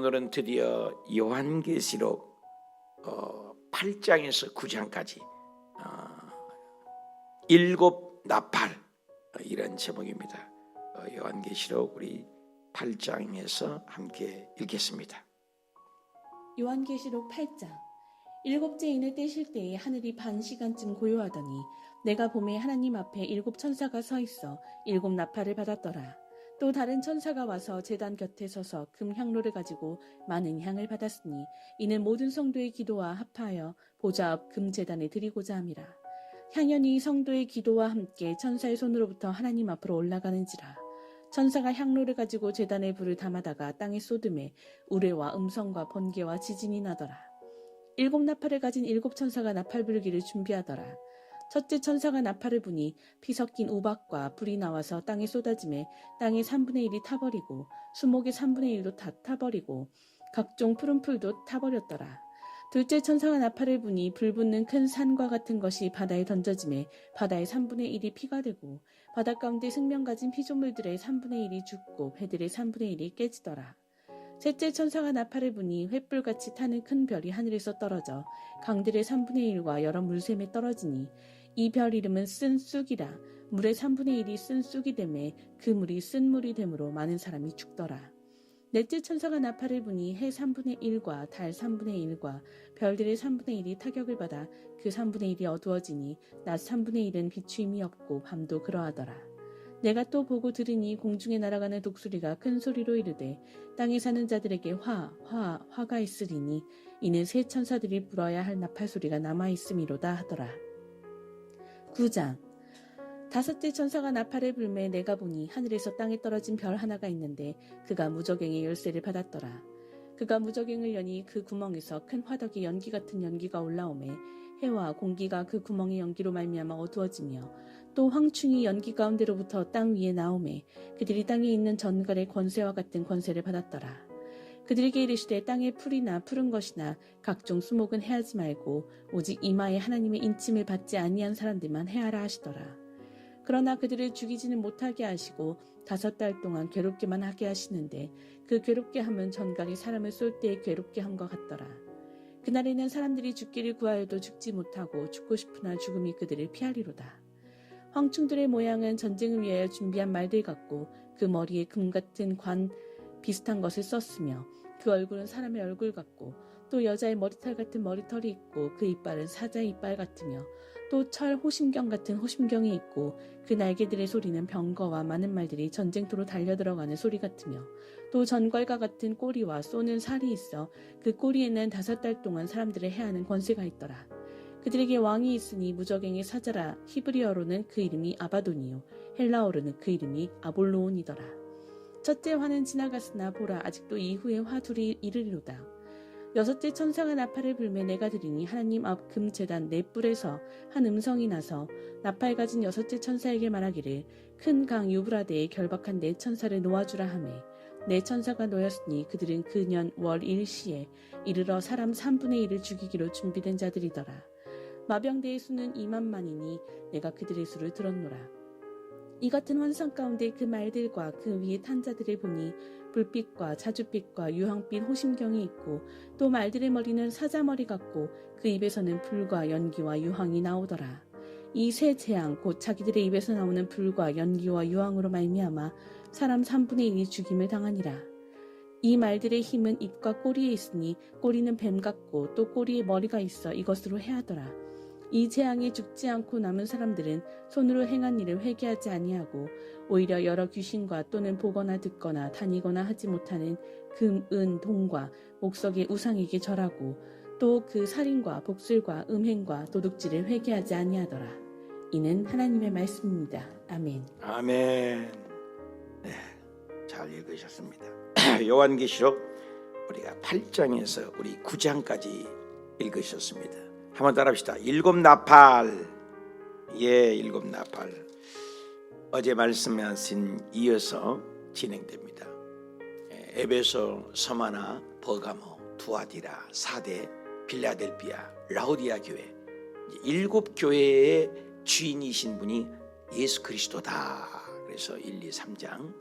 오늘은 드디어 요한계시록 8장에서 9장까지 일곱 나팔 이런 제목입니다. 요한계시록 우리 8장에서 함께 읽겠습니다. 요한계시록 8장. 일곱째 인을 떼실 때에 하늘이 반 시간쯤 고요하더니 내가 봄에 하나님 앞에 일곱 천사가 서 있어 일곱 나팔을 받았더라. 또 다른 천사가 와서 제단 곁에 서서 금 향로를 가지고 많은 향을 받았으니 이는 모든 성도의 기도와 합하여 보좌 앞 금 제단에 드리고자 함이라. 향연이 성도의 기도와 함께 천사의 손으로부터 하나님 앞으로 올라가는지라. 천사가 향로를 가지고 제단에 불을 담아다가 땅에 쏟음에 우레와 음성과 번개와 지진이 나더라. 일곱 나팔을 가진 일곱 천사가 나팔 불기를 준비하더라. 첫째 천사가 나팔을 부니 피 섞인 우박과 불이 나와서 땅에 쏟아짐에 땅의 3분의 1이 타버리고 수목의 3분의 1도 다 타버리고 각종 푸른 풀도 타버렸더라. 둘째 천사가 나팔을 부니 불 붙는 큰 산과 같은 것이 바다에 던져짐에 바다의 3분의 1이 피가 되고 바다 가운데 생명 가진 피조물들의 3분의 1이 죽고 배들의 3분의 1이 깨지더라. 셋째 천사가 나팔을 부니 횃불같이 타는 큰 별이 하늘에서 떨어져 강들의 3분의 1과 여러 물샘에 떨어지니 이 별 이름은 쓴 쑥이라. 물의 3분의 1이 쓴 쑥이 되매 그 물이 쓴 물이 되므로 많은 사람이 죽더라. 넷째 천사가 나팔을 부니 해 3분의 1과 달 3분의 1과 별들의 3분의 1이 타격을 받아 그 3분의 1이 어두워지니 낮 3분의 1은 비추임이 없고 밤도 그러하더라. 내가 또 보고 들으니 공중에 날아가는 독수리가 큰 소리로 이르되 땅에 사는 자들에게 화가 있으리니 이는 새 천사들이 불어야 할 나팔 소리가 남아있음이로다 하더라. 9장. 다섯째 천사가 나팔을 불매 내가 보니 하늘에서 땅에 떨어진 별 하나가 있는데 그가 무저갱의 열쇠를 받았더라. 그가 무저갱을 여니 그 구멍에서 큰 화덕의 연기 같은 연기가 올라오매 해와 공기가 그 구멍의 연기로 말미암아 어두워지며 또 황충이 연기 가운데로부터 땅 위에 나오매 그들이 땅에 있는 전갈의 권세와 같은 권세를 받았더라. 그들에게 이르시되 땅에 풀이나 푸른 것이나 각종 수목은 해하지 말고 오직 이마에 하나님의 인침을 받지 아니한 사람들만 해하라 하시더라. 그러나 그들을 죽이지는 못하게 하시고 5달 동안 괴롭게만 하게 하시는데 그 괴롭게 함은 전갈이 사람을 쏠 때에 괴롭게 함과 같더라. 그날에는 사람들이 죽기를 구하여도 죽지 못하고 죽고 싶으나 죽음이 그들을 피하리로다. 황충들의 모양은 전쟁을 위하여 준비한 말들 같고 그 머리에 금 같은 관 비슷한 것을 썼으며 그 얼굴은 사람의 얼굴 같고 또 여자의 머리털 같은 머리털이 있고 그 이빨은 사자의 이빨 같으며 또 철 호심경 같은 호심경이 있고 그 날개들의 소리는 병거와 많은 말들이 전쟁터로 달려들어가는 소리 같으며 또 전갈과 같은 꼬리와 쏘는 살이 있어 그 꼬리에는 5달 동안 사람들을 해하는 권세가 있더라. 그들에게 왕이 있으니 무저갱의 사자라. 히브리어로는 그 이름이 아바돈이요 헬라어로는 그 이름이 아볼로온이더라. 첫째 화는 지나갔으나 보라 아직도 이후의 화 둘이 이르리로다. 여섯째 천사가 나팔을 불매 내가 들으니 하나님 앞 금 제단 네 뿔에서 한 음성이 나서 나팔 가진 여섯째 천사에게 말하기를 큰 강 유브라데에 결박한 네 천사를 놓아주라 하매 네 천사가 놓였으니 그들은 그 년 월 1시에 이르러 사람 3분의 1을 죽이기로 준비된 자들이더라. 마병대의 수는 2만만이니 내가 그들의 수를 들었노라. 이 같은 환상 가운데 그 말들과 그 위에 탄 자들을 보니 불빛과 자줏빛과 유황빛 호심경이 있고 또 말들의 머리는 사자머리 같고 그 입에서는 불과 연기와 유황이 나오더라. 이 세 재앙 곧 자기들의 입에서 나오는 불과 연기와 유황으로 말미암아 사람 3분의 1이 죽임을 당하니라. 이 말들의 힘은 입과 꼬리에 있으니 꼬리는 뱀 같고 또 꼬리에 머리가 있어 이것으로 해하더라. 이 재앙에 죽지 않고 남은 사람들은 손으로 행한 일을 회개하지 아니하고 오히려 여러 귀신과 또는 보거나 듣거나 다니거나 하지 못하는 금, 은, 동과 목석의 우상에게 절하고 또 그 살인과 복술과 음행과 도둑질을 회개하지 아니하더라. 이는 하나님의 말씀입니다. 아멘. 아멘. 네, 잘 읽으셨습니다. 요한계시록 우리가 8장에서 우리 9장까지 읽으셨습니다. 한번 따라합시다. 일곱 나팔. 예, 일곱 나팔. 어제 말씀하신 이어서 진행됩니다. 에베소, 서마나, 버가모, 두아디라, 사데, 빌라델비아, 라오디아 교회, 일곱 교회의 주인이신 분이 예수 그리스도다. 그래서 1, 2, 3장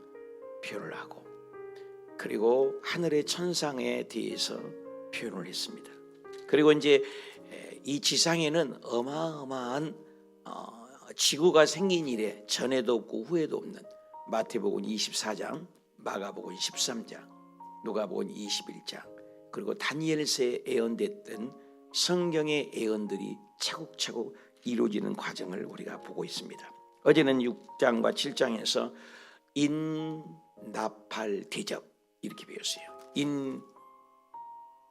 표를 하고 그리고 하늘의 천상에 대해서 표현을 했습니다. 그리고 이제 이 지상에는 어마어마한 지구가 생긴 이래 전에도 없고 후에도 없는 마태복음 24장, 마가복음 13장, 누가복음 21장, 그리고 다니엘서에 예언됐던 성경의 예언들이 차곡차곡 이루어지는 과정을 우리가 보고 있습니다. 어제는 6장과 7장에서 인나팔 대접 이렇게 배웠어요.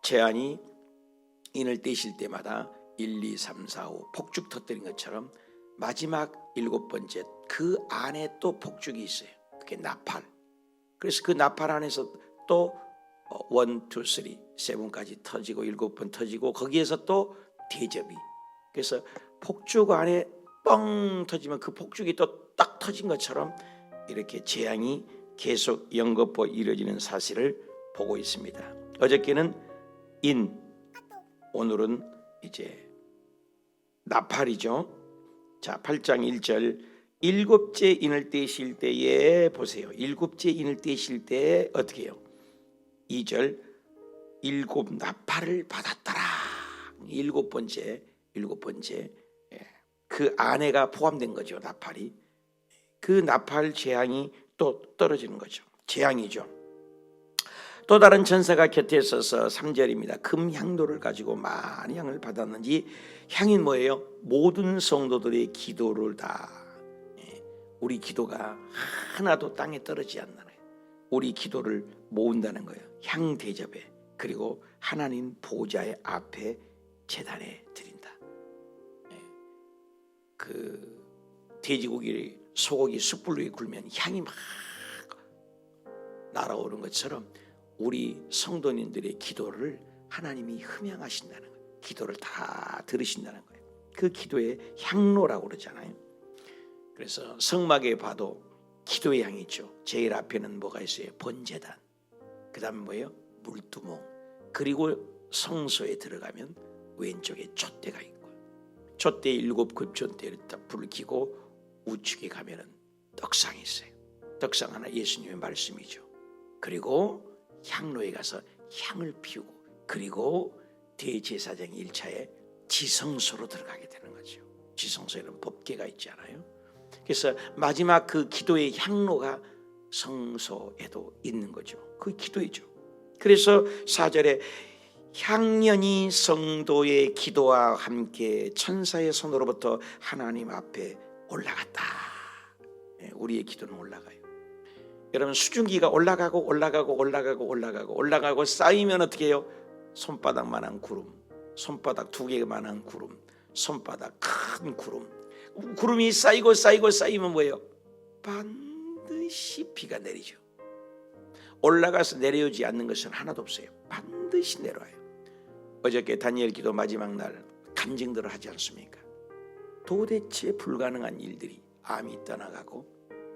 제한이 인을 떼실 때마다 1, 2, 3, 4, 5 폭죽 터뜨린 것처럼 마지막 7번째 그 안에 또 폭죽이 있어요. 그게 나팔. 그래서 그 나팔 안에서 또 1, 2, 3, 7까지 터지고 7번 터지고 거기에서 또 대접이. 그래서 폭죽 안에 뻥 터지면 그 폭죽이 또 딱 터진 것처럼 이렇게 재앙이 계속 연거푸 이루어지는 사실을 보고 있습니다. 어저께는 인, 오늘은 이제 나팔이죠. 자, 8장 1절 일곱째 인을 떼실 때에 보세요. 일곱째 인을 떼실 때 어떻게 해요? 2절 일곱 나팔을 받았더라. 일곱 번째 그 안에가 포함된 거죠. 나팔이. 그 나팔 재앙이 또 떨어지는 거죠. 재앙이죠. 또 다른 천사가 곁에 서서 3절입니다. 금 향로를 가지고 많은 향을 받았는지 향이 뭐예요? 모든 성도들의 기도를 다 우리 기도가 하나도 땅에 떨어지지 않는 거예요. 우리 기도를 모은다는 거예요. 향 대접에 그리고 하나님 보좌의 앞에 제단에 드린다. 그 돼지고기 소고기 숯불 위에 굴면 향이 막 날아오는 것처럼 우리 성도님들의 기도를 하나님이 흠양하신다는 거예요. 기도를 다 들으신다는 거예요. 그 기도의 향로라고 그러잖아요. 그래서 성막에 봐도 기도의 향이 있죠. 제일 앞에는 뭐가 있어요? 번제단. 그 다음에 뭐예요? 물두멍. 그리고 성소에 들어가면 왼쪽에 촛대가 있고 촛대 7급전대를 딱 불을 켜고 우측에 가면은 떡상이 있어요. 떡상 하나 예수님의 말씀이죠. 그리고 향로에 가서 향을 피우고 그리고 대제사장 1차에 지성소로 들어가게 되는 거죠. 지성소에는 법궤가 있잖아요. 그래서 마지막 그 기도의 향로가 성소에도 있는 거죠. 그 기도이죠. 그래서 4절에 향연이 성도의 기도와 함께 천사의 손으로부터 하나님 앞에 올라갔다. 우리의 기도는 올라가요. 여러분 수증기가 올라가고 쌓이면 어떻게 해요? 손바닥만한 구름, 손바닥 2개만한 구름, 손바닥 큰 구름. 구름이 쌓이면 뭐예요? 반드시 비가 내리죠. 올라가서 내려오지 않는 것은 하나도 없어요. 반드시 내려와요. 어저께 다니엘 기도 마지막 날 간증들을 하지 않습니까? 도대체 불가능한 일들이 암이 떠나가고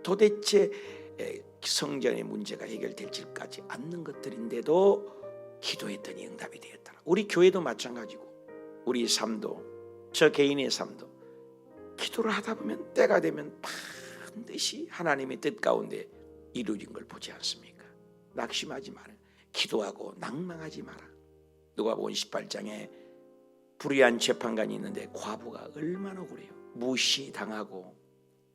도대체 성전의 문제가 해결될지까지 않는 것들인데도 기도했더니 응답이 되었다. 우리 교회도 마찬가지고 우리 삶도 저 개인의 삶도 기도를 하다 보면 때가 되면 반드시 하나님의 뜻 가운데 이루어진 걸 보지 않습니까? 낙심하지 마라. 기도하고 낭망하지 마라. 누가복음 18장에 불의한 재판관이 있는데 과부가 얼마나 억울해요. 무시당하고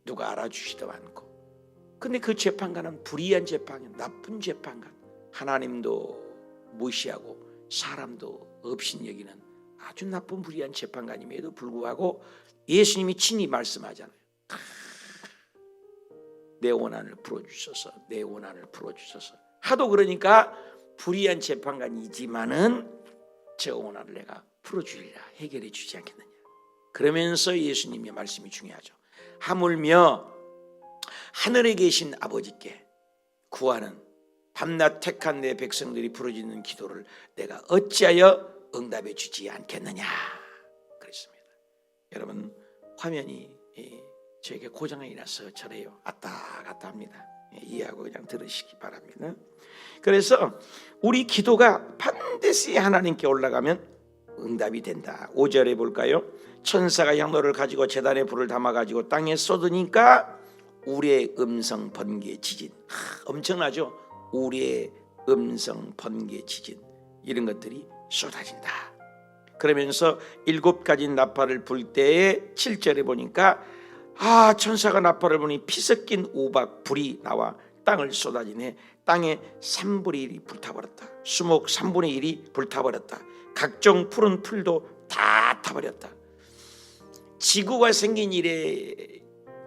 누가 알아주지도 않고. 근데 그 재판관은 불의한 재판관, 나쁜 재판관, 하나님도 무시하고 사람도 업신여기는 아주 나쁜 불의한 재판관임에도 불구하고 예수님이 친히 말씀하잖아요. 내 원한을 풀어주셔서, 내 원한을 풀어주셔서. 하도 그러니까 불의한 재판관이지만은 저 원한을 내가 풀어주리라, 해결해 주지 않겠느냐. 그러면서 예수님의 말씀이 중요하죠. 하물며 하늘에 계신 아버지께 구하는 밤낮 택한 내 백성들이 부르짖는 기도를 내가 어찌하여 응답해 주지 않겠느냐 그랬습니다. 여러분 화면이 저에게 고장이 나서 저래요. 왔다 갔다 합니다. 이해하고 그냥 들으시기 바랍니다. 그래서 우리 기도가 반드시 하나님께 올라가면 응답이 된다. 5절에 볼까요? 천사가 향로를 가지고 제단에 불을 담아가지고 땅에 쏟으니까 우리의 음성 번개 지진. 엄청나죠? 우리의 음성, 번개, 지진 이런 것들이 쏟아진다. 그러면서 7가지 나팔을 불 때에 7절에 보니까 천사가 나팔을 부니 피 섞인 우박 불이 나와 땅을 쏟아지네. 땅의 3분의 1이 불타버렸다. 수목 3분의 1이 불타버렸다. 각종 푸른 풀도 다 타버렸다. 지구가 생긴 이래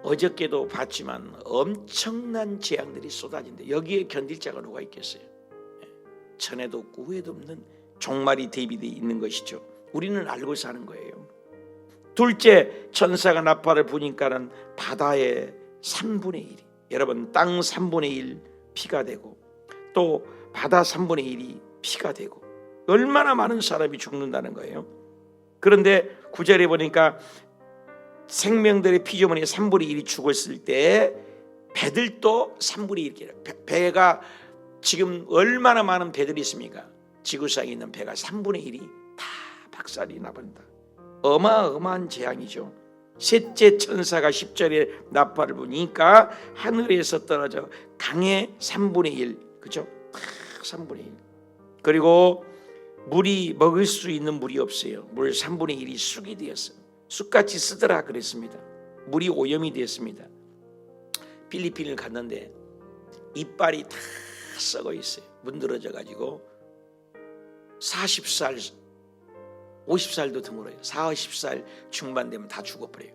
어저께도 봤지만 엄청난 재앙들이 쏟아진다. 여기에 견딜 자가 누가 있겠어요? 전에도 없고 후에도 없는 종말이 대비되어 있는 것이죠. 우리는 알고 사는 거예요. 둘째, 천사가 나팔을 부니까는 바다의 3분의 1이, 여러분, 땅 3분의 1 피가 되고 또 바다 3분의 1이 피가 되고 얼마나 많은 사람이 죽는다는 거예요. 그런데 9절에 보니까 생명들의 피조물이 3분의 1이 죽었을 때 배들도 3분의 1이에요. 배가 지금 얼마나 많은 배들이 있습니까? 지구상에 있는 배가 3분의 1이 다 박살이 나버린다. 어마어마한 재앙이죠. 셋째 천사가 10절에 나팔을 부니까 하늘에서 떨어져 강의 3분의 1, 그죠? 3분의 1. 그리고 물이 먹을 수 있는 물이 없어요. 물 3분의 1이 쑥이 되었어요. 쑥같이 쓰더라 그랬습니다. 물이 오염이 되었습니다. 필리핀을 갔는데 이빨이 다 썩어 있어요. 문드러져 가지고 40살 50살도 드물어요. 40살 중반 되면 다 죽어버려요.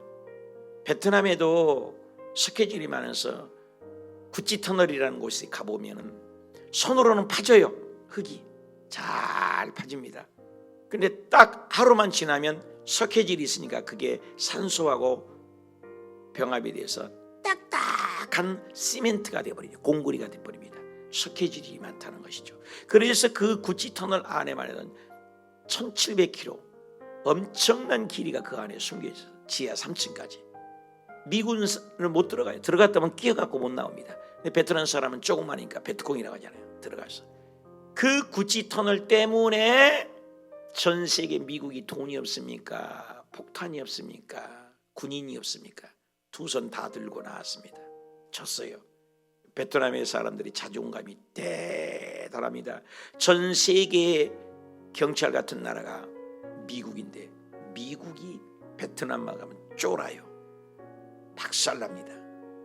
베트남에도 스케줄이 많아서 구찌 터널이라는 곳에 가보면 손으로는 파져요. 흙이 잘 파집니다. 근데 딱 하루만 지나면 석회질이 있으니까 그게 산소하고 병합이 돼서 딱딱한 시멘트가 되어버리죠. 공구리가 되어버립니다. 석회질이 많다는 것이죠. 그래서 그 구찌 터널 안에 말하는 1700km 엄청난 길이가 그 안에 숨겨 있어서 지하 3층까지 미군은 못 들어가요. 들어갔다면 끼어갖고 못 나옵니다. 근데 베트남 사람은 조그마니까 베트콩이라고 하잖아요. 들어가서 그 구찌 터널 때문에 전 세계 미국이 돈이 없습니까? 폭탄이 없습니까? 군인이 없습니까? 두 손 다 들고 나왔습니다. 졌어요. 베트남의 사람들이 자존감이 대단합니다. 전 세계의 경찰 같은 나라가 미국인데 미국이 베트남만 가면 쫄아요. 박살납니다.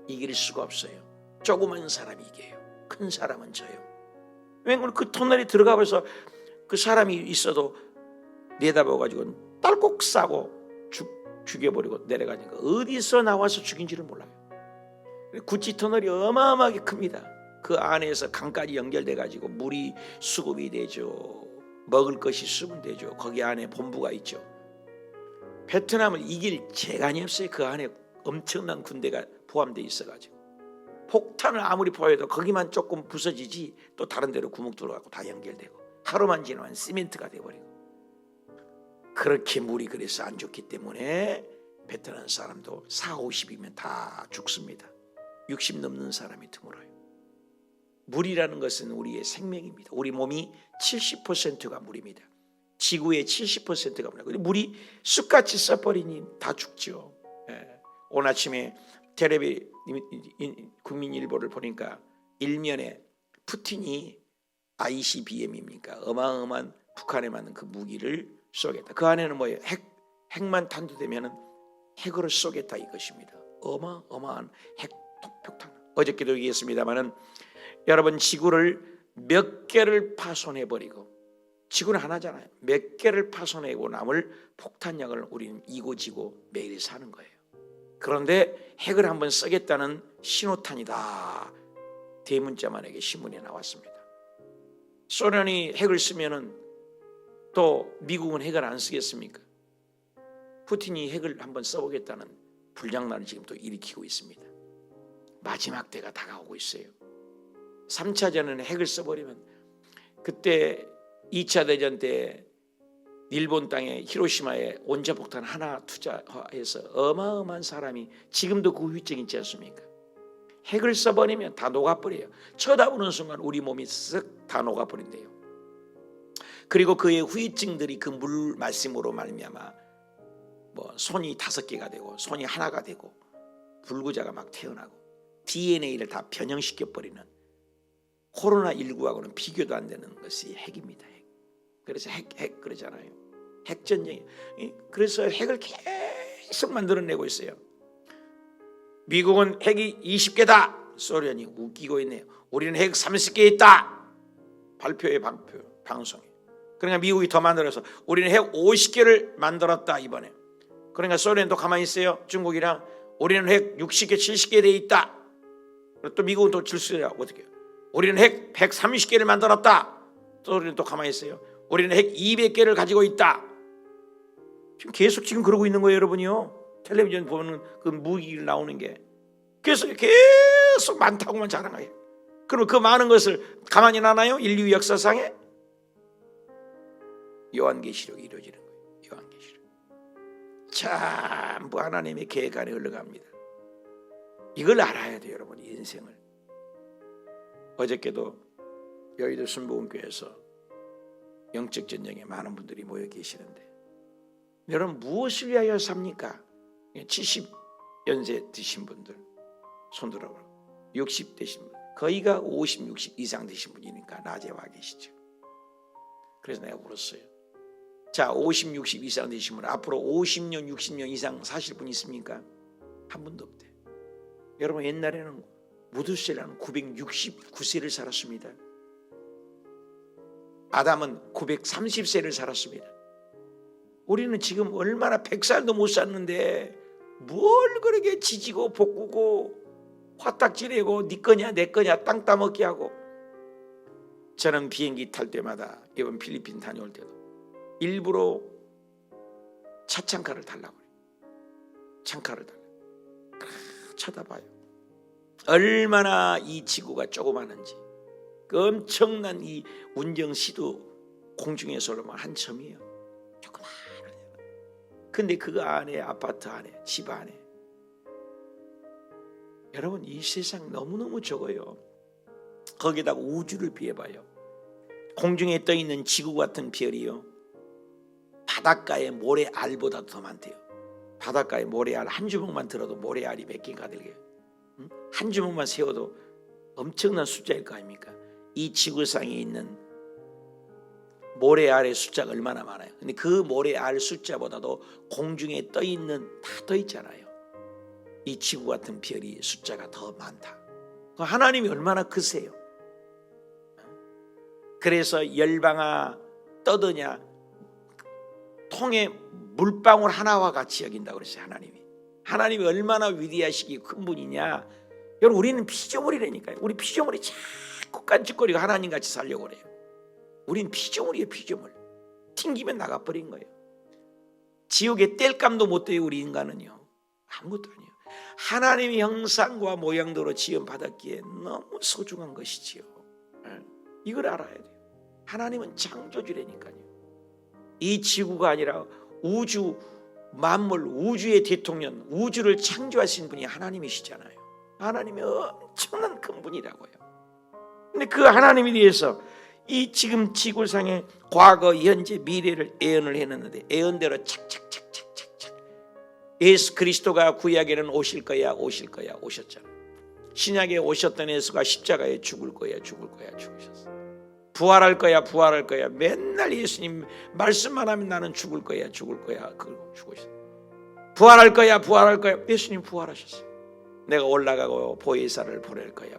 이길 수가 없어요. 조그만 사람이 이겨요. 큰 사람은 져요. 왜냐하면 그 터널에 들어가면서 그 사람이 있어도 내다봐가지고 딸꼭 싸고 죽여버리고 내려가니까 어디서 나와서 죽인지를 몰라요. 구찌 터널이 어마어마하게 큽니다. 그 안에서 강까지 연결돼가지고 물이 수급이 되죠. 먹을 것이 수분되죠. 거기 안에 본부가 있죠. 베트남을 이길 재간이 없어요. 그 안에 엄청난 군대가 포함되어 있어가지고 폭탄을 아무리 포해도 거기만 조금 부서지지 또 다른 데로 구멍 뚫어갖고 다 연결되고 하루만 지나면 시멘트가 돼버리고 그렇게 물이 그래서 안 좋기 때문에 베트남 사람도 40, 50이면 다 죽습니다. 60 넘는 사람이 드물어요. 물이라는 것은 우리의 생명입니다. 우리 몸이 70%가 물입니다. 지구의 70%가 물이에요. 물이 쑥같이 써버리니 다 죽죠. 오늘 아침에 텔레비 국민일보를 보니까 일면에 푸틴이 ICBM입니까? 어마어마한 북한에 맞는 그 무기를 쏘겠다. 그 안에는 뭐예요? 핵만 탄두되면은 핵으로 쏘겠다 이것입니다. 어마어마한 핵폭탄. 어저께도 얘기했습니다만은 여러분 지구를 몇 개를 파손해버리고 지구는 하나잖아요. 몇 개를 파손해고 남을 폭탄약을 우리는 이고지고 매일 사는 거예요. 그런데 핵을 한번 쓰겠다는 신호탄이다. 대문자만에게 신문에 나왔습니다. 소련이 핵을 쓰면은 또 미국은 핵을 안 쓰겠습니까? 푸틴이 핵을 한번 써보겠다는 불장난을 지금 또 일으키고 있습니다. 마지막 때가 다가오고 있어요. 3차 대전에 핵을 써버리면 그때 2차 대전 때 일본 땅에 히로시마에 원자폭탄 하나 투자해서 어마어마한 사람이 지금도 그 후유증이 있지 않습니까? 핵을 써버리면 다 녹아버려요. 쳐다보는 순간 우리 몸이 쓱 다 녹아버린대요. 그리고 그의 후유증들이 그 물 말씀으로 말미암아 뭐 손이 5개가 되고 손이 하나가 되고 불구자가 막 태어나고 DNA를 다 변형시켜버리는 코로나19하고는 비교도 안 되는 것이 핵입니다. 핵. 그래서 핵 그러잖아요. 핵전쟁이. 그래서 핵을 계속 만들어내고 있어요. 미국은 핵이 20개다. 소련이 웃기고 있네요. 우리는 핵 30개 있다. 방송에. 그러니까 미국이 더 만들어서 우리는 핵 50개를 만들었다 이번에. 그러니까 소련도 가만히 있어요. 중국이랑 우리는 핵 60개 70개 돼 있다. 또 미국은 또 질수야 어떻게? 우리는 핵 130개를 만들었다. 소련은 또 가만히 있어요. 우리는 핵 200개를 가지고 있다. 지금 계속 그러고 있는 거예요, 여러분이요. 텔레비전 보면 그 무기를 나오는 게 계속 많다고만 자랑해요. 그럼 그 많은 것을 가만히 놔나요? 인류 역사상에? 요한계시록이 이루어지는 거예요. 요한계시록. 전부 하나님의 계획 안에 흘러갑니다. 이걸 알아야 돼요, 여러분. 인생을. 어저께도 여의도 순복음교회에서 영적 전쟁에 많은 분들이 모여 계시는데, 여러분 무엇을 위하여 삽니까? 70연세 드신 분들 손 들어보고, 60 되신 분, 거의가 50, 60 이상 되신 분이니까 낮에 와 계시죠. 그래서 내가 물었어요. 자, 50, 60 이상 되신 분, 앞으로 50년, 60년 이상 사실 분 있습니까? 한 분도 없대. 여러분 옛날에는 무두셀라는 969세를 살았습니다. 아담은 930세를 살았습니다. 우리는 지금 얼마나 100살도 못 샀는데 뭘 그렇게 지지고 볶고 화딱지내고 네 거냐 내 거냐 땅 따먹게 하고. 저는 비행기 탈 때마다 이번 필리핀 다녀올 때도 일부러 차창가를 달라고 그래요. 창가를 달라고. 쳐다봐요. 얼마나 이 지구가 조그마한지. 그 엄청난 이 운정시도 공중에서 오르면 한 점이에요. 조그마하잖아요. 근데 그 안에 아파트 안에 집 안에 여러분 이 세상 너무너무 적어요. 거기다가 우주를 비해봐요. 공중에 떠있는 지구 같은 별이요, 바닷가의 모래알보다 더 많대요. 바닷가의 모래알 한 주먹만 들어도 모래알이 몇 개가 들게요. 한 주먹만 세워도 엄청난 숫자일 거 아닙니까? 이 지구상에 있는 모래알의 숫자가 얼마나 많아요. 근데 그 모래알 숫자보다도 공중에 떠있는 다 떠있잖아요. 이 지구 같은 별이 숫자가 더 많다. 하나님이 얼마나 크세요. 그래서 열방아 떠드냐 통에 물방울 하나와 같이 여긴다고 그랬어요. 하나님이 얼마나 위대하시기 큰 분이냐. 여러분 우리는 피조물이라니까요. 우리 피조물이 자꾸 깐죽거리고 하나님같이 살려고 그래요. 우린 피조물이에요. 피조물. 튕기면 나가버린 거예요. 지옥에 뗄감도 못 돼요. 우리 인간은요. 아무것도 아니에요. 하나님의 형상과 모양대로 지음받았기에 너무 소중한 것이지요. 이걸 알아야 돼요. 하나님은 창조주라니까요. 이 지구가 아니라 우주 만물, 우주의 대통령, 우주를 창조하신 분이 하나님이시잖아요. 하나님이 엄청난 큰 분이라고요. 근데 그 하나님에 대해서 이 지금 지구상의 과거, 현재, 미래를 예언을 해놨는데 예언대로 착착착착착착 예수 그리스도가 구약에는 오실 거야 오셨잖아. 신약에 오셨던 예수가 십자가에 죽을 거야 죽으셨어. 부활할 거야 맨날 예수님 말씀만 하면 나는 죽을 거야 그리고 죽으셨어. 부활할 거야 예수님 부활하셨어. 내가 올라가고 보혜사를 보낼 거야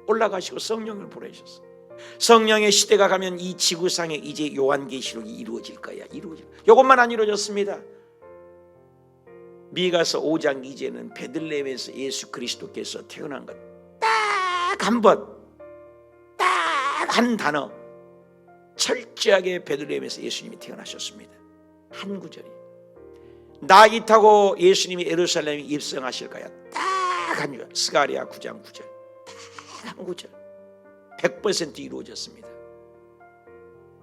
올라가시고 성령을 보내셨어. 성령의 시대가 가면 이 지구상에 이제 요한계시록이 이루어질 거야. 이것만 안 이루어졌습니다. 미가서 5장 2절은 베들레헴에서 예수 그리스도께서 태어난 것 딱 한 번, 딱 한 단어, 철저하게 베들레헴에서 예수님이 태어나셨습니다. 한 구절이. 나귀 타고 예수님이 예루살렘에 입성하실 거야. 딱 한 구절. 스가랴 9장 9절. 딱 한 구절. 100% 이루어졌습니다.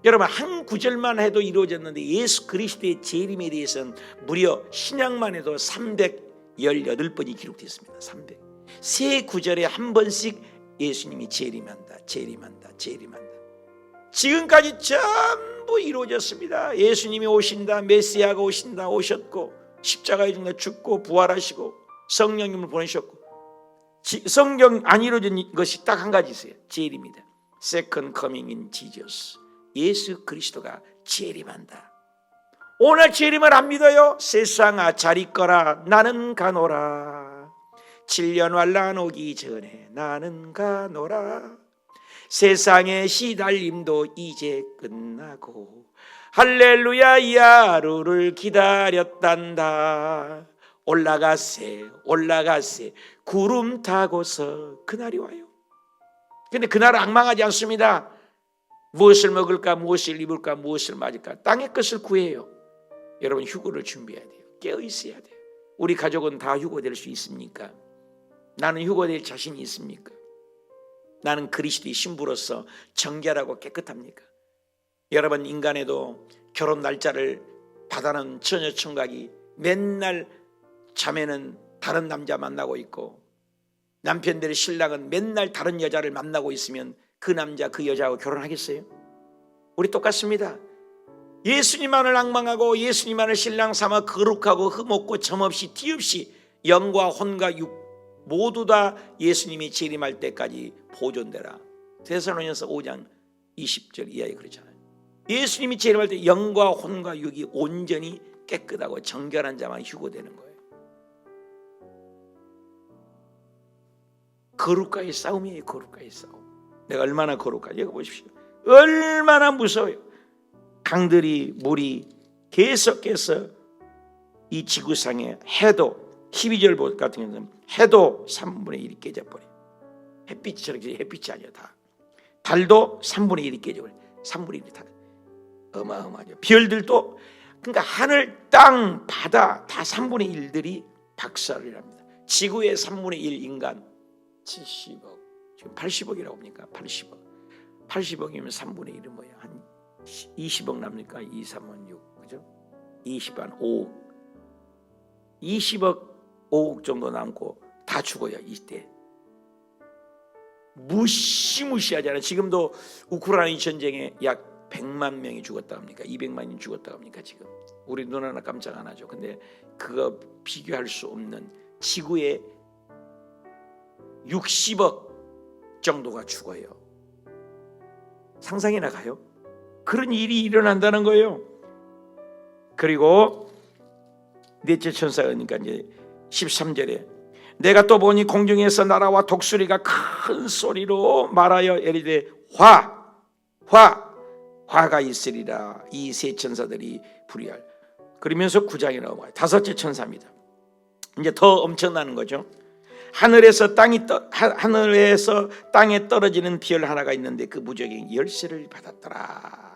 여러분 한 구절만 해도 이루어졌는데 예수 그리스도의 재림에 대해서는 무려 신약만 해도 318번이 기록되어 있습니다. 300. 세 구절에 한 번씩 예수님이 재림한다. 지금까지 전부 이루어졌습니다. 예수님이 오신다, 메시아가 오신다, 오셨고 십자가에 죽고 부활하시고 성령님을 보내셨고 성경 안 이루어진 것이 딱 한 가지 있어요. 재림이다. Second coming in Jesus. 예수 그리스도가 재림한다. 오늘 재림을 안 믿어요? 세상아 잘 있거라 나는 가노라. 7년 환난 오기 전에 나는 가노라. 세상의 시달림도 이제 끝나고 할렐루야 이 하루를 기다렸단다. 올라가세 올라가세 구름 타고서 그날이 와요. 근데 그날은 앙망하지 않습니다. 무엇을 먹을까 무엇을 입을까 무엇을 맞을까 땅의 것을 구해요. 여러분 휴고를 준비해야 돼요. 깨어 있어야 돼요. 우리 가족은 다 휴고될 수 있습니까? 나는 휴고될 자신이 있습니까? 나는 그리스도의 신부로서 정결하고 깨끗합니까? 여러분 인간에도 결혼 날짜를 받아놓은 처녀 총각이 맨날 자매는 다른 남자 만나고 있고 남편들의 신랑은 맨날 다른 여자를 만나고 있으면 그 남자 그 여자하고 결혼하겠어요? 우리 똑같습니다. 예수님만을 앙망하고 예수님만을 신랑 삼아 거룩하고 흠없고 점없이 티없이 영과 혼과 육 모두 다 예수님이 재림할 때까지 보존되라. 데살로니가서 5장 20절 이하에 그러잖아요. 예수님이 재림할 때 영과 혼과 육이 온전히 깨끗하고 정결한 자만 휴고되는 거예요. 거룩과의 싸움이에요. 거룩과의 싸움. 내가 얼마나 거룩하지? 여기 보십시오. 얼마나 무서워요. 강들이 물이 계속해서 이 지구상에 해도 12절 같은 경우는 해도 3분의 1이 깨져버려요. 햇빛처럼 햇빛이 아니야 다. 달도 3분의 1이 깨져버려요. 3분의 1이 다 어마어마하죠. 별들도 그러니까 하늘, 땅, 바다 다 3분의 1들이 박살을 합니다. 지구의 3분의 1 인간 70억 지금 80억이라고 합니까? 80억이면 3분의 1은 뭐야? 한 20억 남니까? 2, 3은 6 그죠? 20한 5억 20억 5억 정도 남고 다 죽어요. 이때 무시무시하잖아요. 지금도 우크라이나 전쟁에 약 100만 명이 죽었다 합니까? 200만이 죽었다 합니까? 지금 우리 눈 하나 깜짝 안 하죠. 근데 그거 비교할 수 없는 지구의 60억 정도가 죽어요. 상상이나 가요? 그런 일이 일어난다는 거예요. 그리고 넷째 천사가 그러니까 이제 13절에 내가 또 보니 공중에서 나라와 독수리가 큰 소리로 말하여 이르되 화가 있으리라. 이 세 천사들이 불의할. 그러면서 9장에 나와요. 다섯째 천사입니다. 이제 더 엄청나는 거죠. 하늘에서 땅에 떨어지는 별 하나가 있는데 그 무적의 열쇠를 받았더라.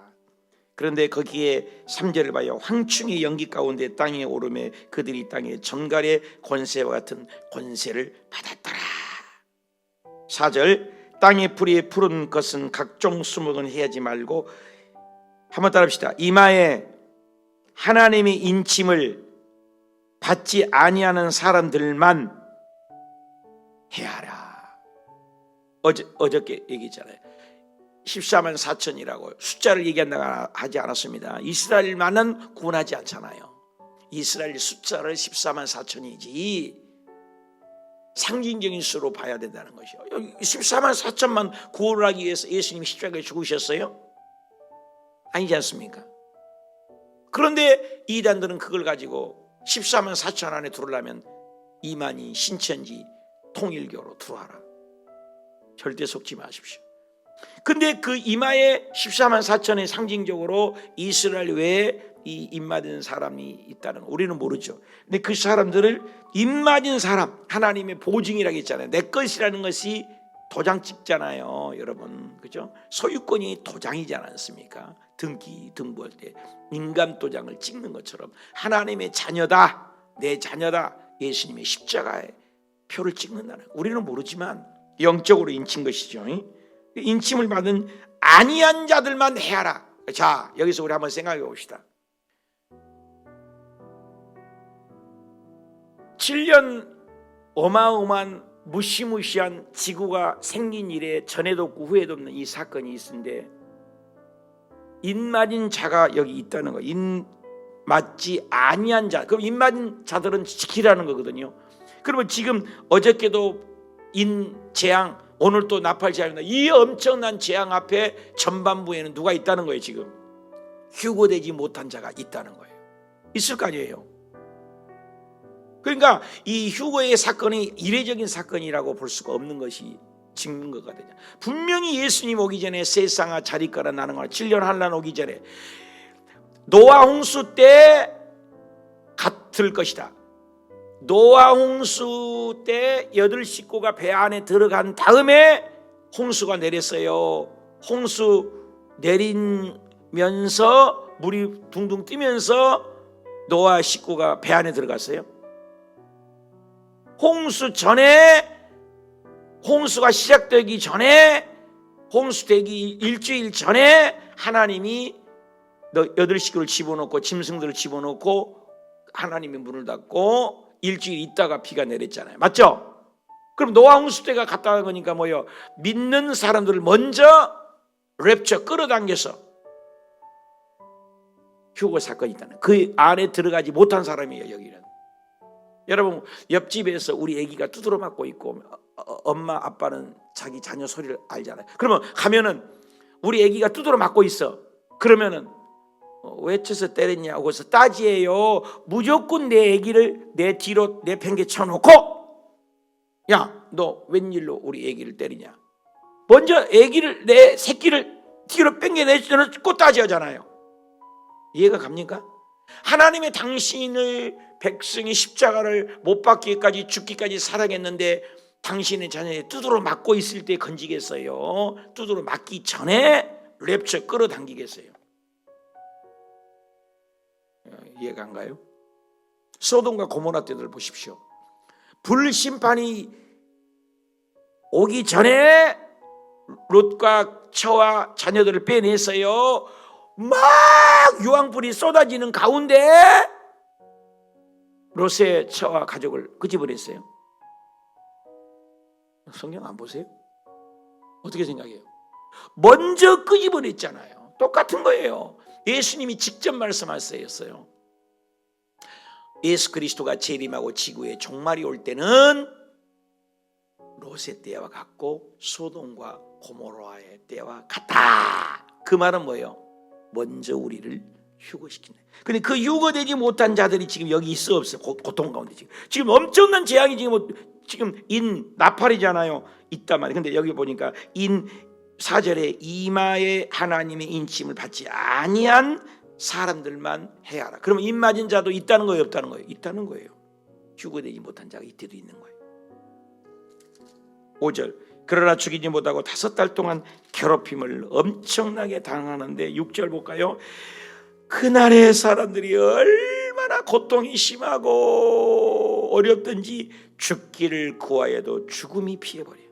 그런데 거기에 3절을 봐요. 황충의 연기 가운데 땅에 오르매 그들이 땅의 전갈의 권세와 같은 권세를 받았더라. 4절 땅의 풀이 푸른 것은 각종 수목은 해하지 말고 한번 따라합시다. 이마에 하나님의 인침을 받지 아니하는 사람들만 해하라. 어저께 얘기했잖아요. 14만 4천이라고 숫자를 얘기한다고 하지 않았습니다. 이스라엘만은 구원하지 않잖아요. 이스라엘 숫자를 14만 4천이지 상징적인 수로 봐야 된다는 것이요. 14만 4천만 구원하기 위해서 예수님이 십자가에 죽으셨어요? 아니지 않습니까? 그런데 이단들은 그걸 가지고 14만 4천 안에 들어오려면 이만희, 신천지, 통일교로 들어와라. 절대 속지 마십시오. 근데 그 이마에 14만 4천의 상징적으로 이스라엘 외에 이 입맞은 사람이 있다는 거 우리는 모르죠. 근데 그 사람들을 입맞은 사람 하나님의 보증이라고 했잖아요. 내 것이라는 것이 도장 찍잖아요, 여러분. 그죠? 소유권이 도장이지 않습니까? 등기부할 때 인감 도장을 찍는 것처럼 하나님의 자녀다, 내 자녀다, 예수님의 십자가에 표를 찍는다는 거. 우리는 모르지만 영적으로 인친 것이죠. 인침을 받은 아니한 자들만 해하라. 자, 여기서 우리 한번 생각해 봅시다. 7년 어마어마한 무시무시한 지구가 생긴 이래 전에도 없고 후에도 없는 이 사건이 있는데 인맞은 자가 여기 있다는 거예요. 인맞지 아니한 자. 그럼 인맞은 자들은 지키라는 거거든요. 그러면 지금 어저께도 인재앙 오늘 또 나팔 재앙이다. 이 엄청난 재앙 앞에 전반부에는 누가 있다는 거예요. 지금 휴거되지 못한 자가 있다는 거예요. 있을 거 아니에요. 그러니까 이 휴거의 사건이 이례적인 사건이라고 볼 수가 없는 것이 증거거든요. 분명히 예수님 오기 전에 세상아 자리가라 나는 거나 7년 환란 오기 전에 노아 홍수 때 같을 것이다. 노아 홍수 때 8식구가 배 안에 들어간 다음에 홍수가 내렸어요. 홍수 내리면서 물이 둥둥 뛰면서 노아 식구가 배 안에 들어갔어요. 홍수 전에, 홍수가 시작되기 전에, 홍수되기 일주일 전에 하나님이 8식구를 집어넣고 짐승들을 집어넣고 하나님이 문을 닫고 일주일 있다가 비가 내렸잖아요. 맞죠? 그럼 노아 홍수 때가 갔다 온 거니까 뭐요? 믿는 사람들을 먼저 랩처 끌어당겨서 휴거 사건이 있다는, 그 안에 들어가지 못한 사람이에요. 여기는 여러분, 옆집에서 우리 아기가 두드러 맞고 있고 엄마 아빠는 자기 자녀 소리를 알잖아요. 그러면 가면은 우리 아기가 두드러 맞고 있어. 그러면은 외쳐서 때렸냐고 해서 따지에요. 무조건 내 아기를 내 뒤로 내팽개 쳐놓고, 야, 너 웬일로 우리 아기를 때리냐? 먼저 아기를, 내 새끼를 뒤로 팽개 내쳐놓고 따지하잖아요. 이해가 갑니까? 하나님의 당신을 백성이 십자가를 못 박기까지 죽기까지 사랑했는데 당신의 자녀에 두드러 맞고 있을 때 건지겠어요? 두드러 맞기 전에 랩처 끌어당기겠어요? 이해가 안 가요? 소돔과 고모라 때들 보십시오. 불심판이 오기 전에 롯과 처와 자녀들을 빼냈어요. 막 유황불이 쏟아지는 가운데 롯의 처와 가족을 끄집어냈어요. 성경 안 보세요? 어떻게 생각해요? 먼저 끄집어냈잖아요. 똑같은 거예요. 예수님이 직접 말씀하셨어요. 예수 그리스도가 재림하고 지구에 종말이 올 때는 롯의 때와 같고 소돔과 고모라의 때와 같다. 그 말은 뭐예요? 먼저 우리를 휴거시킨다. 근데 그 휴거되지 못한 자들이 지금 여기 있어 없어요? 고통 가운데 지금 엄청난 재앙이 지금 나팔이잖아요. 있단 말이에요. 근데 여기 보니까 4절에 이마에 하나님의 인침을 받지 아니한 사람들만 해야하라. 그러면 입 맞은 자도 있다는 거예요, 없다는 거예요? 있다는 거예요. 휴거되지 못한 자가 이때도 있는 거예요. 5절, 그러나 죽이지 못하고 5달 동안 괴롭힘을 엄청나게 당하는데 6절 볼까요? 그날의 사람들이 얼마나 고통이 심하고 어렵든지 죽기를 구하여도 죽음이 피해버려요.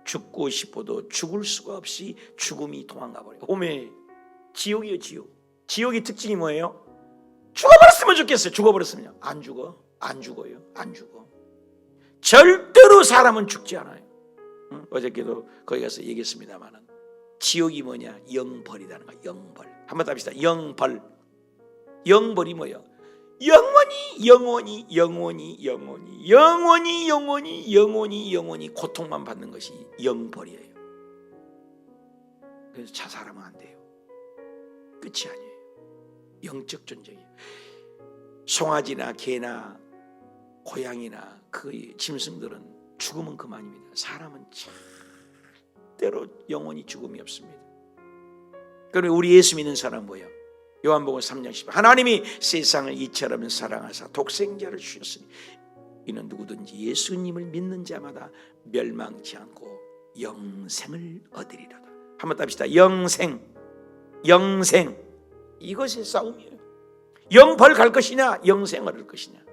죽고 싶어도 죽을 수가 없이 죽음이 도망가 버려요. 오메, 지옥이에요. 지옥의 특징이 뭐예요? 죽어버렸으면 좋겠어요. 죽어버렸으면 안 죽어요. 안 죽어. 절대로 사람은 죽지 않아요. 어저께도 거기 가서 얘기했습니다만은 지옥이 뭐냐? 영벌이라는 거야. 영벌. 한번 더 합시다. 영벌. 영벌이 뭐예요? 영원히 고통만 받는 것이 영벌이에요. 그래서 자살하면 안 돼요. 끝이 아니에요. 영적 전쟁이에요. 송아지나 개나 고양이나 그 짐승들은 죽으면 그만입니다. 사람은 절대로 영원히 죽음이 없습니다. 그럼 우리 예수 믿는 사람 뭐예요? 요한복음 3장 10절, 하나님이 세상을 이처럼 사랑하사 독생자를 주셨으니 이는 누구든지 예수님을 믿는 자마다 멸망치 않고 영생을 얻으리로다. 한번 답시다. 영생. 이것이 싸움이에요. 영벌 갈 것이냐, 영생 얻을 것이냐.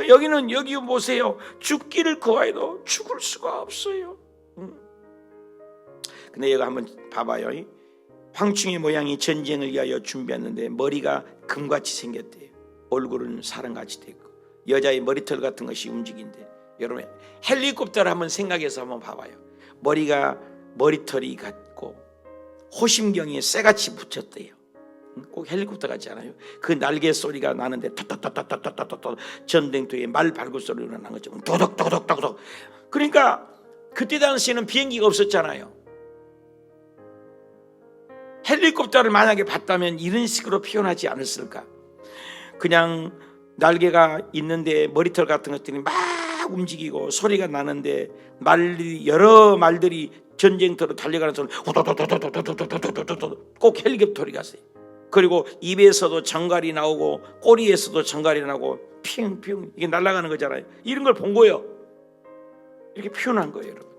여기는 여기 보세요. 죽기를 구하여도 죽을 수가 없어요. 근데 여기 한번 봐봐요. 황충의 모양이 전쟁을 위하여 준비했는데 머리가 금같이 생겼대요. 얼굴은 사람같이 됐고 여자의 머리털 같은 것이 움직인대. 여러분 헬리콥터를 한번 생각해서 한번 봐봐요. 머리털이 같고 호심경에 쇠같이 붙였대요. 꼭 헬리콥터 같지 않아요? 그 날개 소리가 나는데 톡톡톡톡톡톡톡 전쟁터에 말 발굴 소리가 나는 것처럼 도덕도덕도덕. 그러니까 그때 당시에는 비행기가 없었잖아요. 헬리콥터를 만약에 봤다면 이런 식으로 표현하지 않았을까? 그냥 날개가 있는데 머리털 같은 것들이 막 움직이고 소리가 나는데 여러 말들이 전쟁터로 달려가는 소리, 꼭 헬기콥터리 갔어요. 그리고 입에서도 정갈이 나오고 꼬리에서도 정갈이 나고 핑핑 이게 날아가는 거잖아요. 이런 걸 본 거예요. 이렇게 표현한 거예요, 여러분.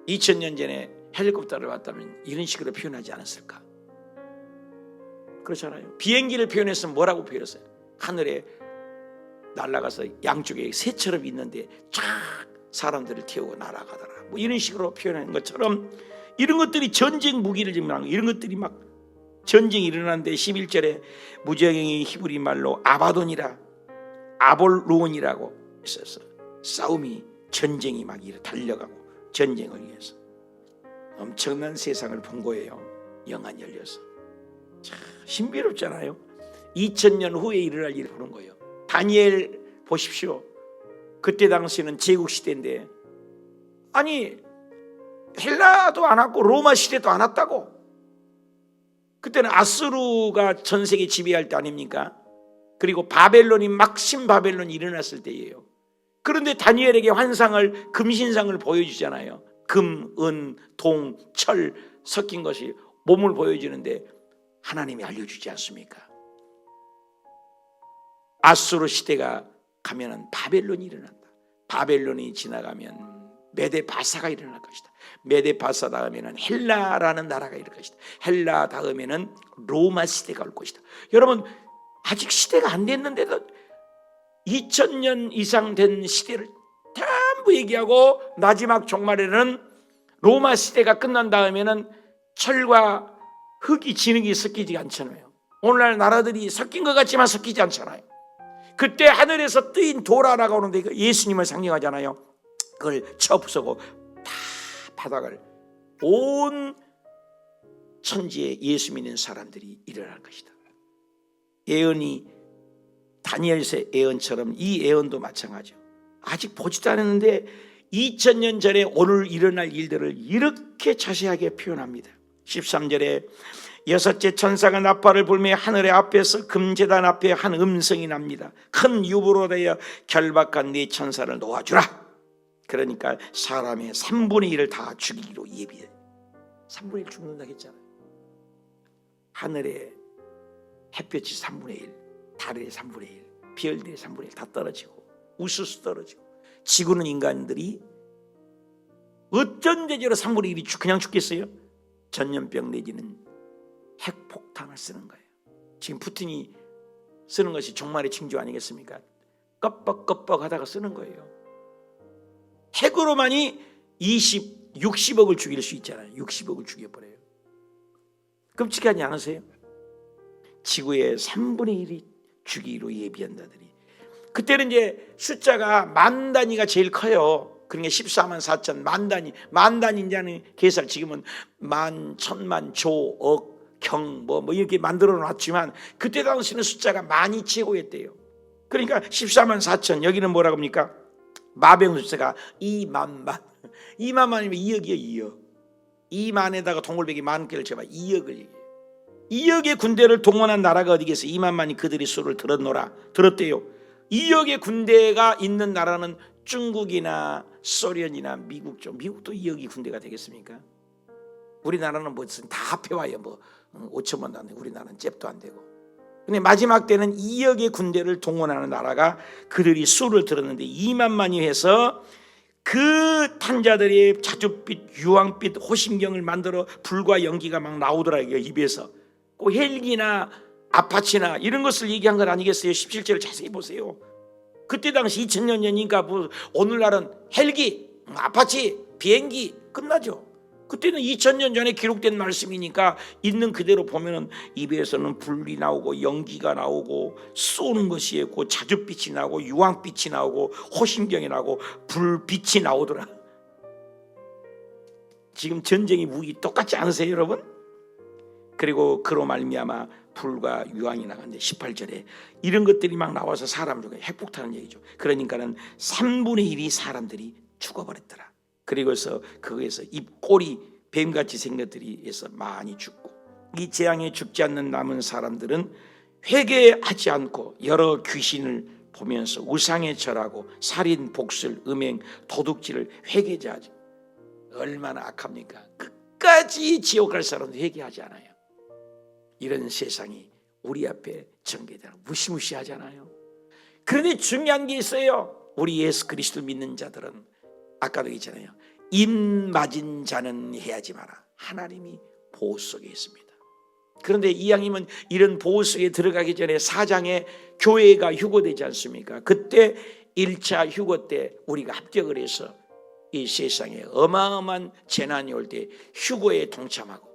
2000년 전에 헬리콥터를 봤다면 이런 식으로 표현하지 않았을까? 그렇잖아요. 비행기를 표현했으면 뭐라고 표현했어요? 하늘에 날아가서 양쪽에 새처럼 있는데 쫙 사람들을 태우고 날아가더라. 뭐 이런 식으로 표현하는 것처럼 이런 것들이 전쟁 무기를 증명하는 이런 것들이 막 전쟁이 일어나는데 11절에 무적행이 히브리 말로 아바돈이라 아볼론이라고 있어서 싸움이 전쟁이 막 달려가고 전쟁을 위해서 엄청난 세상을 본 거예요. 영안 열려서 참 신비롭잖아요. 2000년 후에 일어날 일을 보는 거예요. 다니엘 보십시오. 그때 당시에는 제국시대인데 아니 헬라도 안 왔고 로마 시대도 안 왔다고. 그때는 아수르가 전 세계 지배할 때 아닙니까? 그리고 바벨론이 막신 바벨론이 일어났을 때예요. 그런데 다니엘에게 환상을 금신상을 보여주잖아요. 금, 은, 동, 철 섞인 것이 몸을 보여주는데 하나님이 알려주지 않습니까? 아수르 시대가 가면은 바벨론이 일어난다. 바벨론이 지나가면 메데바사가 일어날 것이다. 메데바사 다음에는 헬라라는 나라가 일어날 것이다. 헬라 다음에는 로마 시대가 올 것이다. 여러분 아직 시대가 안 됐는데도 2000년 이상 된 시대를 전부 얘기하고 마지막 종말에는 로마 시대가 끝난 다음에는 철과 흙이 진흙이 섞이지 않잖아요. 오늘날 나라들이 섞인 것 같지만 섞이지 않잖아요. 그때 하늘에서 뜨인 도라라가 오는데 예수님을 상징하잖아요. 그걸 쳐부수고 다 바닥을 온 천지에 예수 믿는 사람들이 일어날 것이다. 예언이 다니엘서의 예언처럼 이 예언도 마찬가지죠. 아직 보지도 않았는데 2000년 전에 오늘 일어날 일들을 이렇게 자세하게 표현합니다. 13절에 여섯째 천사가 나팔을 불며 하늘의 앞에서 금제단 앞에 한 음성이 납니다. 큰 유부로 되어 결박한 네 천사를 놓아주라. 그러니까 사람의 3분의 1을 다 죽이기로 예비해. 3분의 1 죽는다고 했잖아요. 하늘에 햇볕이 3분의 1, 달의 3분의 1, 별들의 3분의 1 다 떨어지고 우수수 떨어지고 지구는 인간들이 어쩐 대지로 3분의 1이 그냥 죽겠어요? 전염병 내지는 핵폭탄을 쓰는 거예요. 지금 푸틴이 쓰는 것이 종말의 징조 아니겠습니까? 껍벅껍벅 하다가 쓰는 거예요. 핵으로만이 60억을 죽일 수 있잖아요. 60억을 죽여버려요. 끔찍하지 않으세요? 지구의 3분의 1이 죽이기로 예비한다더니 그때는 이제 숫자가 만 단위가 제일 커요. 그러니까 14만 4천 만 단위냐는 계산 지금은 만, 천만, 조, 억, 경 뭐 이렇게 만들어 놨지만 그때 당시는 숫자가 만이 최고였대요. 그러니까 14만 4천 여기는 뭐라고 합니까? 마병 숫자가 2만만 2만만이면 2억이에요. 2억 2만에다가 동글베기 만 개를 쳐봐 2억을 얘기해요. 2억의 군대를 동원한 나라가 어디겠어요? 2만만이 그들의 수를 들었대요. 2억의 군대가 있는 나라는 중국이나 소련이나 미국죠. 미국도 2억의 군대가 되겠습니까? 우리나라는 무슨 다 합해와요. 뭐 5천만도 안 되고 우리나라는 잽도 안 되고. 근데 마지막 때는 2억의 군대를 동원하는 나라가 그들이 수를 들었는데 2만만이 해서 그 탄자들이 자줏빛, 유황빛, 호심경을 만들어 불과 연기가 막 나오더라고요. 입에서. 그 헬기나 아파치나 이런 것을 얘기한 건 아니겠어요? 17절을 자세히 보세요. 그때 당시 2000년 전이니까 뭐 오늘날은 헬기, 아파치, 비행기 끝나죠. 그때는 2000년 전에 기록된 말씀이니까 있는 그대로 보면은 입에서는 불이 나오고 연기가 나오고 쏘는 것이 있고 자줏빛이 나오고 유황빛이 나오고 호심경이 나오고 불빛이 나오더라. 지금 전쟁의 무기 똑같지 않으세요, 여러분? 그리고 그로 말미암아 불과 유황이 나갔는데 18절에 이런 것들이 막 나와서 사람 중에 핵폭탄을 얘기죠. 그러니까는 3분의 1이 사람들이 죽어버렸더라. 그리고서 거기에서 입꼬리 뱀같이 생긴 것들이 해서 많이 죽고, 이 재앙에 죽지 않는 남은 사람들은 회개하지 않고 여러 귀신을 보면서 우상에 절하고 살인, 복술, 음행, 도둑질을 회개하지. 얼마나 악합니까? 끝까지 지옥 갈 사람도 회개하지 않아요. 이런 세상이 우리 앞에 전개되는, 무시무시하잖아요. 그런데 중요한 게 있어요. 우리 예수 그리스도 믿는 자들은 아까도 얘기했잖아요. 입 맞은 자는 해하지 마라. 하나님이 보호 속에 있습니다. 그런데 이왕이면 이런 보호 속에 들어가기 전에 4장에 교회가 휴거되지 않습니까? 그때 1차 휴거 때 우리가 합격을 해서 이 세상에 어마어마한 재난이 올 때 휴거에 동참하고,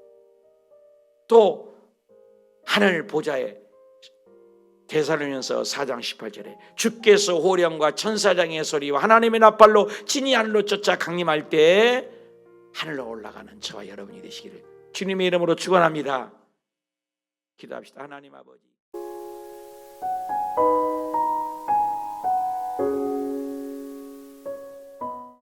또 하늘 보좌에 데살로니가서 4장 18절에 주께서 호령과 천사장의 소리와 하나님의 나팔로 진이 하늘로 쫓아 강림할 때 하늘로 올라가는 저와 여러분이 되시기를 주님의 이름으로 축원합니다. 기도합시다. 하나님 아버지,